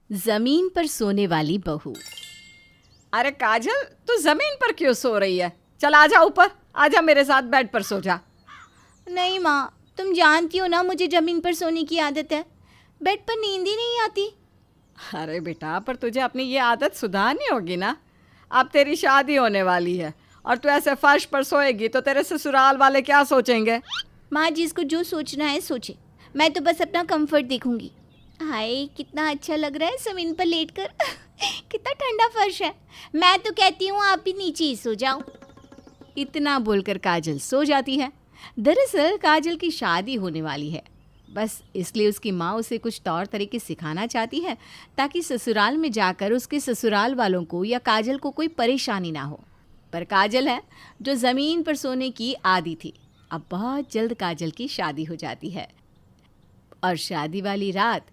जमीन पर सोने वाली बहू। अरे काजल, तू जमीन पर क्यों सो रही है? चल आजा ऊपर, आजा मेरे साथ बेड पर सो जा। नहीं माँ, तुम जानती हो ना मुझे ज़मीन पर सोने की आदत है। बेड पर नींद ही नहीं आती। अरे बेटा, पर तुझे अपनी ये आदत सुधारनी होगी ना। अब तेरी शादी होने वाली है और तू ऐसे फर्श पर सोएगी तो तेरे ससुराल वाले क्या सोचेंगे? माँ, जिसको जो सोचना है सोचे, मैं तो बस अपना कंफर्ट देखूंगी। हाय, कितना अच्छा लग रहा है ज़मीन पर लेटकर। कितना ठंडा फर्श है। मैं तो कहती हूँ आप भी नीचे ही सो जाओ। इतना बोलकर काजल सो जाती है। दरअसल काजल की शादी होने वाली है, बस इसलिए उसकी माँ उसे कुछ तौर तरीके सिखाना चाहती है ताकि ससुराल में जाकर उसके ससुराल वालों को या काजल को कोई परेशानी ना हो। पर काजल है जो ज़मीन पर सोने की आदी थी। अब बहुत जल्द काजल की शादी हो जाती है और शादी वाली रात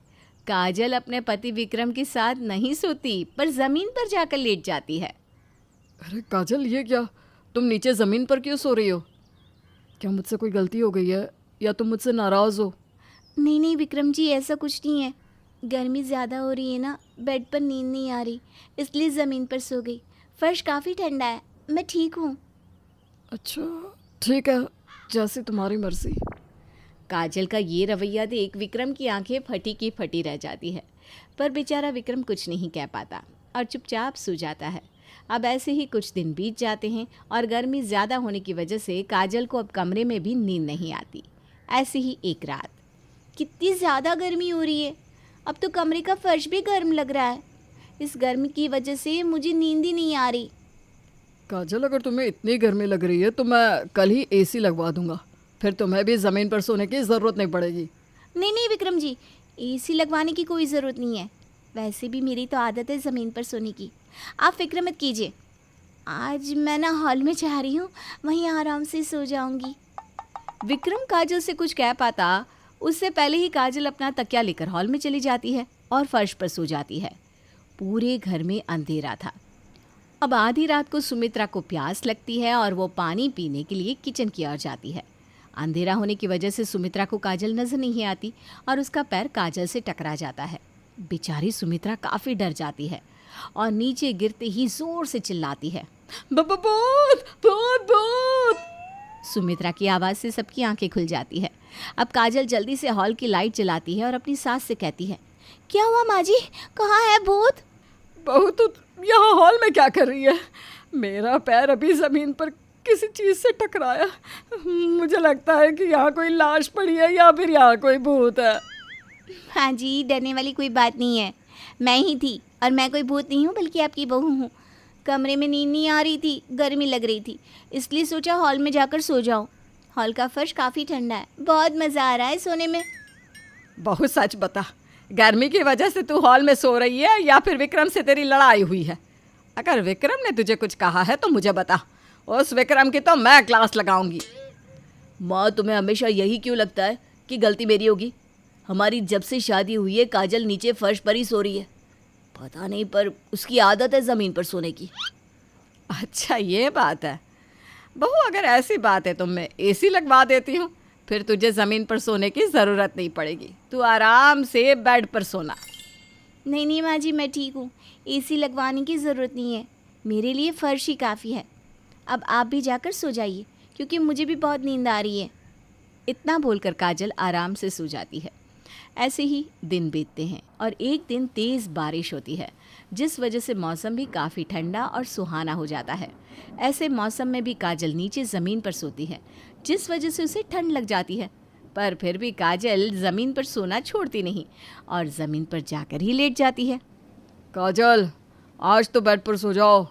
काजल अपने पति विक्रम के साथ नहीं सोती पर ज़मीन पर जाकर लेट जाती है। अरे काजल, ये क्या? तुम नीचे ज़मीन पर क्यों सो रही हो? क्या मुझसे कोई गलती हो गई है या तुम मुझसे नाराज़ हो? नहीं नहीं विक्रम जी, ऐसा कुछ नहीं है। गर्मी ज़्यादा हो रही है ना, बेड पर नींद नहीं आ रही, इसलिए ज़मीन पर सो गई। फर्श काफ़ी ठंडा है, मैं ठीक हूँ। अच्छा, ठीक है, जैसी तुम्हारी मर्जी। काजल का ये रवैया देख विक्रम की आंखें फटी की फटी रह जाती है, पर बेचारा विक्रम कुछ नहीं कह पाता और चुपचाप सो जाता है। अब ऐसे ही कुछ दिन बीत जाते हैं और गर्मी ज़्यादा होने की वजह से काजल को अब कमरे में भी नींद नहीं आती। ऐसे ही एक रात, कितनी ज़्यादा गर्मी हो रही है, अब तो कमरे का फर्श भी गर्म लग रहा है। इस गर्मी की वजह से मुझे नींद ही नहीं आ रही। काजल, अगर तुम्हें इतनी गर्मी लग रही है तो मैं कल ही एसी लगवा दूंगा, फिर तुम्हें भी ज़मीन पर सोने की ज़रूरत नहीं पड़ेगी। नहीं नहीं विक्रम जी, एसी लगवाने की कोई ज़रूरत नहीं है। वैसे भी मेरी तो आदत है ज़मीन पर सोने की, आप फिक्र मत कीजिए। आज मैं ना हॉल में जा रही हूँ, वहीं आराम से सो जाऊंगी। विक्रम काजल से कुछ कह पाता उससे पहले ही काजल अपना तकिया लेकर हॉल में चली जाती है और फर्श पर सो जाती है। पूरे घर में अंधेरा था। अब आधी रात को सुमित्रा को प्यास लगती है और वो पानी पीने के लिए किचन की ओर जाती है। अंधेरा होने की वजह से सुमित्रा को काजल नजर नहीं आती और उसका पैर काजल से टकरा जाता है। बेचारी सुमित्रा काफ़ी डर जाती है और नीचे गिरते ही जोर से चिल्लाती है, भूत भूत भूत। सुमित्रा की आवाज़ से सबकी आंखें खुल जाती है। अब काजल जल्दी से हॉल की लाइट जलाती है और अपनी सास से कहती है, क्या हुआ माँ जी, कहाँ है भूत? बहू, तू यहाँ हॉल में क्या कर रही है? मेरा पैर अभी ज़मीन पर किसी चीज़ से टकराया। मुझे लगता है कि यहाँ कोई लाश पड़ी है या फिर यहाँ कोई भूत है। हाँ जी, डरने वाली कोई बात नहीं है, मैं ही थी और मैं कोई भूत नहीं हूँ बल्कि आपकी बहू हूँ। कमरे में नींद नहीं आ रही थी, गर्मी लग रही थी, इसलिए सोचा हॉल में जाकर सो जाओ। हॉल का फर्श काफ़ी ठंडा है, बहुत मज़ा आ रहा है सोने में। बहू सच बता, गर्मी की वजह से तू हॉल में सो रही है या फिर विक्रम से तेरी लड़ाई हुई है? अगर विक्रम ने तुझे कुछ कहा है तो मुझे बता, उस विक्रम की तो मैं क्लास लगाऊंगी। माँ, तुम्हें हमेशा यही क्यों लगता है कि गलती मेरी होगी? हमारी जब से शादी हुई है काजल नीचे फर्श पर ही सो रही है। पता नहीं, पर उसकी आदत है ज़मीन पर सोने की। अच्छा, ये बात है। बहू, अगर ऐसी बात है तो मैं एसी लगवा देती हूँ, फिर तुझे ज़मीन पर सोने की ज़रूरत नहीं पड़ेगी। तू आराम से बेड पर सोना। नहीं नहीं माँ जी, मैं ठीक हूँ, एसी लगवाने की ज़रूरत नहीं है, मेरे लिए फ़र्श ही काफ़ी है। अब आप भी जाकर सो जाइए क्योंकि मुझे भी बहुत नींद आ रही है। इतना बोलकर काजल आराम से सो जाती है। ऐसे ही दिन बीतते हैं और एक दिन तेज़ बारिश होती है, जिस वजह से मौसम भी काफ़ी ठंडा और सुहाना हो जाता है। ऐसे मौसम में भी काजल नीचे ज़मीन पर सोती है, जिस वजह से उसे ठंड लग जाती है। पर फिर भी काजल ज़मीन पर सोना छोड़ती नहीं और ज़मीन पर जाकर ही लेट जाती है। काजल, आज तो बेड पर सो जाओ।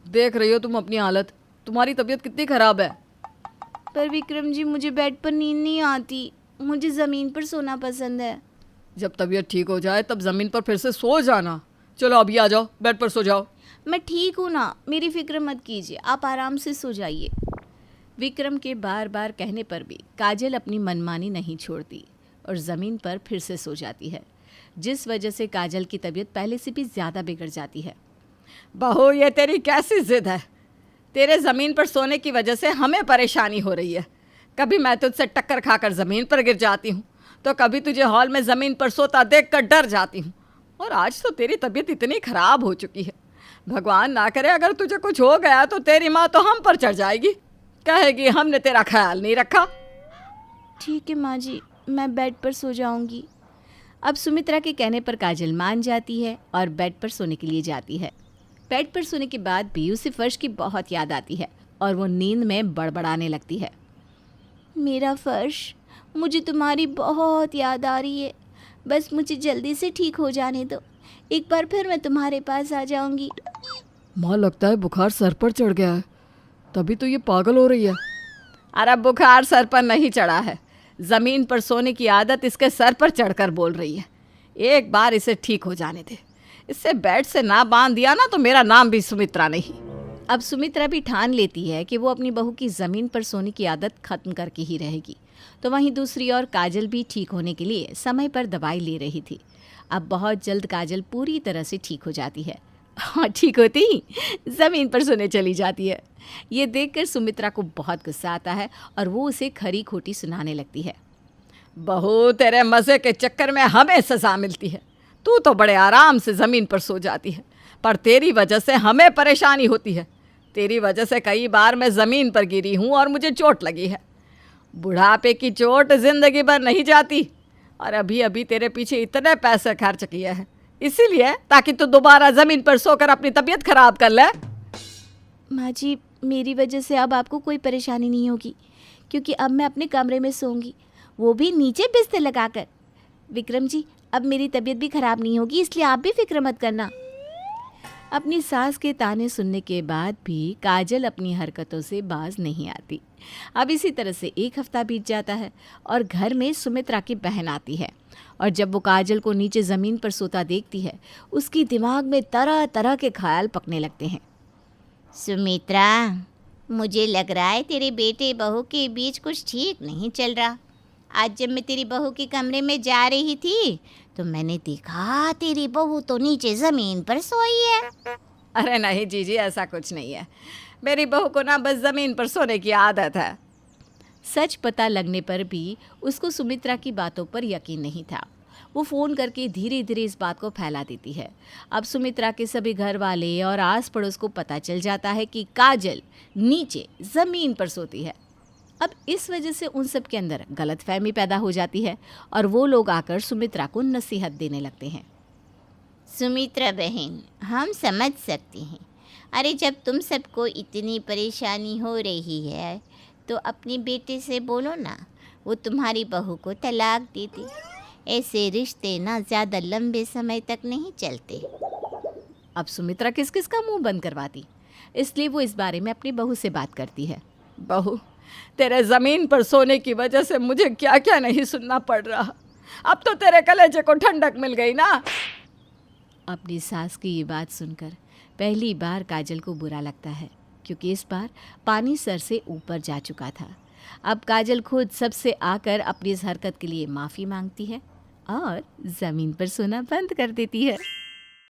देख रही हो तुम अपनी हालत, तुम्हारी तबीयत कितनी ख़राब है। पर विक्रम जी, मुझे बेड पर नींद नहीं आती, मुझे ज़मीन पर सोना पसंद है। जब तबीयत ठीक हो जाए तब ज़मीन पर फिर से सो जाना। चलो अभी आ जाओ, बेड पर सो जाओ। मैं ठीक हूँ ना, मेरी फिक्र मत कीजिए, आप आराम से सो जाइए। विक्रम के बार बार कहने पर भी काजल अपनी मनमानी नहीं छोड़ती और ज़मीन पर फिर से सो जाती है, जिस वजह से काजल की तबीयत पहले से भी ज़्यादा बिगड़ जाती है। बहू, ये तेरी कैसी जिद है? तेरे ज़मीन पर सोने की वजह से हमें परेशानी हो रही है। कभी मैं तुझसे टक्कर खाकर ज़मीन पर गिर जाती हूँ तो कभी तुझे हॉल में ज़मीन पर सोता देखकर डर जाती हूँ। और आज तो तेरी तबीयत इतनी खराब हो चुकी है, भगवान ना करे अगर तुझे कुछ हो गया तो तेरी माँ तो हम पर चढ़ जाएगी, कहेगी हमने तेरा ख्याल नहीं रखा। ठीक है माँ जी, मैं बेड पर सो जाऊंगी। अब सुमित्रा के कहने पर काजल मान जाती है और बेड पर सोने के लिए जाती है। बेड पर सोने के बाद भी उसे फर्श की बहुत याद आती है और वो नींद में बड़बड़ाने लगती है। मेरा फर्श, मुझे तुम्हारी बहुत याद आ रही है, बस मुझे जल्दी से ठीक हो जाने दो, एक बार फिर मैं तुम्हारे पास आ जाऊंगी। माँ लगता है बुखार सर पर चढ़ गया है, तभी तो ये पागल हो रही है। अरे बुखार सर पर नहीं चढ़ा है, ज़मीन पर सोने की आदत इसके सर पर चढ़कर बोल रही है। एक बार इसे ठीक हो जाने दे, इससे बेड से ना बांध दिया ना तो मेरा नाम भी सुमित्रा नहीं। अब सुमित्रा भी ठान लेती है कि वो अपनी बहू की ज़मीन पर सोने की आदत खत्म करके ही रहेगी। तो वहीं दूसरी ओर काजल भी ठीक होने के लिए समय पर दवाई ले रही थी। अब बहुत जल्द काजल पूरी तरह से ठीक हो जाती है और ठीक होती ही ज़मीन पर सोने चली जाती है। ये देखकर सुमित्रा को बहुत गुस्सा आता है और वो उसे खरी खोटी सुनाने लगती है। बहू, तेरे मज़े के चक्कर में हमें सज़ा मिलती है। तू तो बड़े आराम से ज़मीन पर सो जाती है, पर तेरी वजह से हमें परेशानी होती है। तेरी वजह से कई बार मैं ज़मीन पर गिरी हूँ और मुझे चोट लगी है। बुढ़ापे की चोट ज़िंदगी भर नहीं जाती, और अभी अभी तेरे पीछे इतने पैसे खर्च किए हैं, इसीलिए ताकि तू दोबारा ज़मीन पर सोकर अपनी तबीयत खराब कर ले। माँ जी, मेरी वजह से अब आपको कोई परेशानी नहीं होगी, क्योंकि अब मैं अपने कमरे में सोऊंगी, वो भी नीचे बिस्तर लगाकर। विक्रम जी, अब मेरी तबीयत भी खराब नहीं होगी, इसलिए आप भी फिक्र मत करना। अपनी सास के ताने सुनने के बाद भी काजल अपनी हरकतों से बाज नहीं आती। अब इसी तरह से एक हफ्ता बीत जाता है और घर में सुमित्रा की बहन आती है, और जब वो काजल को नीचे ज़मीन पर सोता देखती है, उसकी दिमाग में तरह तरह के ख्याल पकने लगते हैं। सुमित्रा, मुझे लग रहा है तेरे बेटे बहू के बीच कुछ ठीक नहीं चल रहा। आज जब मैं तेरी बहू के कमरे में जा रही थी तो मैंने देखा तेरी बहू तो नीचे ज़मीन पर सोई है। अरे नहीं जीजी, ऐसा कुछ नहीं है। मेरी बहू को ना बस ज़मीन पर सोने की आदत है। सच पता लगने पर भी उसको सुमित्रा की बातों पर यकीन नहीं था। वो फ़ोन करके धीरे धीरे इस बात को फैला देती है। अब सुमित्रा के सभी घर वाले और आस पड़ोस को पता चल जाता है कि काजल नीचे ज़मीन पर सोती है। अब इस वजह से उन सब के अंदर गलतफहमी पैदा हो जाती है और वो लोग आकर सुमित्रा को नसीहत देने लगते हैं। सुमित्रा बहन, हम समझ सकते हैं। अरे जब तुम सबको इतनी परेशानी हो रही है तो अपने बेटे से बोलो ना, वो तुम्हारी बहू को तलाक दे दे। ऐसे रिश्ते ना ज़्यादा लंबे समय तक नहीं चलते। अब सुमित्रा किस किस का मुंह बंद करवाती, इसलिए वो इस बारे में अपनी बहू से बात करती है। बहू, तेरे ज़मीन पर सोने की वजह से मुझे क्या क्या नहीं सुनना पड़ रहा। अब तो तेरे कलेजे को ठंडक मिल गई ना। अपनी सास की ये बात सुनकर पहली बार काजल को बुरा लगता है, क्योंकि इस बार पानी सर से ऊपर जा चुका था। अब काजल खुद सबसे आकर अपनी इस हरकत के लिए माफ़ी मांगती है और ज़मीन पर सोना बंद कर देती है।